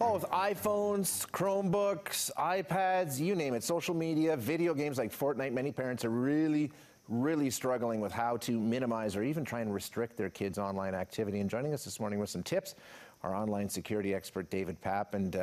Oh, with iPhones, Chromebooks, iPads, you name it, social media, video games like Fortnite, many parents are really struggling with how to minimize or even try and restrict their kids' online activity. And joining us this morning with some tips, our online security expert, David Papp. And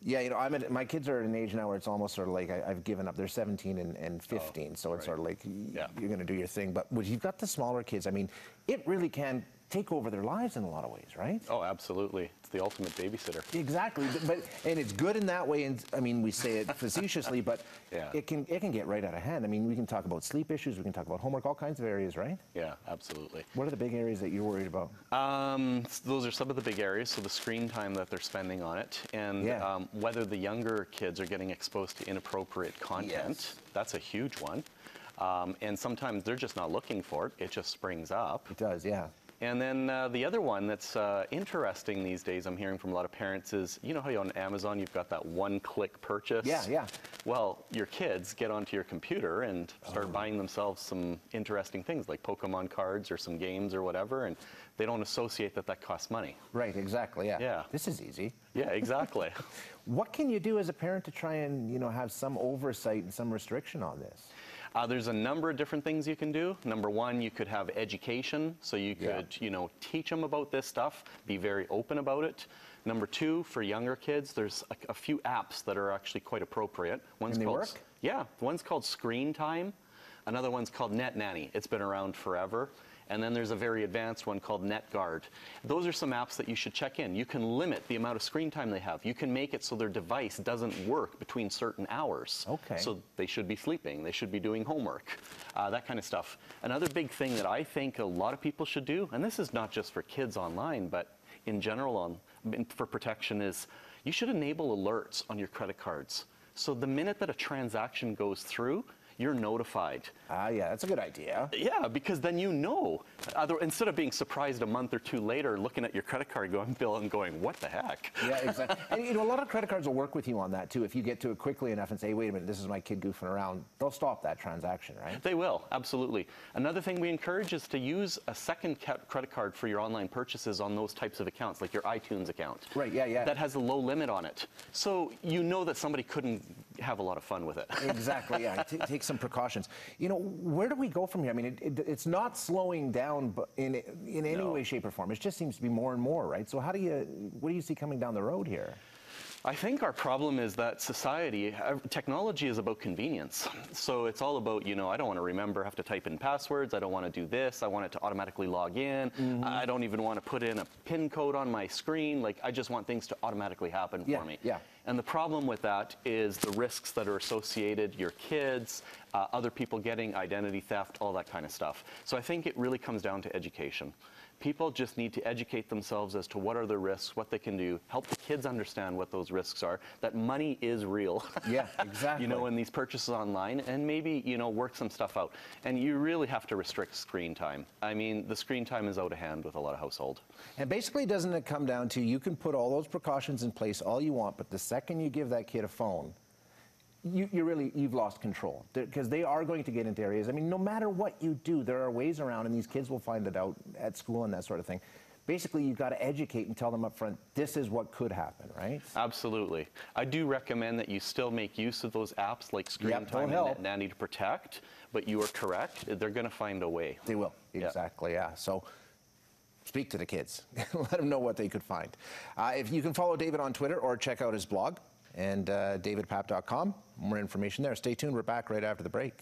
yeah, you know, my kids are at an age now where it's almost sort of like I've given up. They're 17 and 15, so it's sort of like you're going to do your thing. But when you've got the smaller kids, I mean, it really can take over their lives in a lot of ways, right? Oh, absolutely. It's the ultimate babysitter. Exactly, and it's good in that way. And I mean, we say it facetiously, but it can get right out of hand. I mean, we can talk about sleep issues, we can talk about homework, all kinds of areas, right? Yeah, absolutely. What are the big areas that you're worried about? Those are some of the big areas. So the screen time that they're spending on it, and whether the younger kids are getting exposed to inappropriate content. That's a huge one. And sometimes they're just not looking for it. It just springs up. It does, yeah. And then the other one that's interesting these days, I'm hearing from a lot of parents, is, you know how on Amazon you've got that one-click purchase? Yeah. Well, your kids get onto your computer and start buying themselves some interesting things like Pokemon cards or some games or whatever, and they don't associate that costs money. Right, exactly, yeah. This is easy. Yeah, exactly. What can you do as a parent to try and, you know, have some oversight and some restriction on this? There's a number of different things you can do. Number one, you could have education, so you could, you know, teach them about this stuff, be very open about it. Number two, for younger kids, there's a few apps that are actually quite appropriate. Can they work? Yeah, one's called Screentime, another one's called Netnanny. It's been around forever. And then there's a very advanced one called Netguard. Those are some apps that you should check in. You can limit the amount of screen time they have. You can make it so their device doesn't work between certain hours. Okay. So they should be sleeping, they should be doing homework, that kind of stuff. Another big thing that I think a lot of people should do, and this is not just for kids online, but in general for protection, is you should enable alerts on your credit cards. So the minute that a transaction goes through, you're notified. Yeah, that's a good idea. Yeah, because then you know. Instead of being surprised a month or two later looking at your credit card bill and going, what the heck? Yeah, exactly. And you know, a lot of credit cards will work with you on that too. If you get to it quickly enough and say, wait a minute, this is my kid goofing around, they'll stop that transaction, right? They will, absolutely. Another thing we encourage is to use a second credit card for your online purchases on those types of accounts, like your iTunes account. Right, yeah. That has a low limit on it. So you know that somebody couldn't have a lot of fun with it. Exactly, yeah. Take some precautions. You know, where do we go from here? I mean, it's not slowing down in any way, shape, or form. It just seems to be more and more, right? So what do you see coming down the road here? I think our problem is that society, technology is about convenience. So it's all about, you know, I don't want to remember, have to type in passwords. I don't want to do this. I want it to automatically log in. I don't even want to put in a PIN code on my screen. Like, I just want things to automatically happen for me. Yeah. And the problem with that is the risks that are associated, your kids, other people getting identity theft, all that kind of stuff. So I think it really comes down to education. People just need to educate themselves as to what are the risks, what they can do, help the kids understand what those risks are, that money is real. Yeah, exactly. You know, in these purchases online, and maybe, you know, work some stuff out. And you really have to restrict screen time. I mean, the screen time is out of hand with a lot of households. And basically, doesn't it come down to, you can put all those precautions in place all you want, but the second you give that kid a phone, you've lost control, because they are going to get into areas. I mean, no matter what you do, there are ways around, and these kids will find it out at school and that sort of thing. Basically, you've got to educate and tell them up front, this is what could happen, right? Absolutely. I do recommend that you still make use of those apps like Screentime and Netnanny to protect, but you are correct, they're going to find a way. They will, exactly, yeah. So speak to the kids. Let them know what they could find. If you can follow David on Twitter or check out his blog, and davidpapp.com. More information there. Stay tuned. We're back right after the break.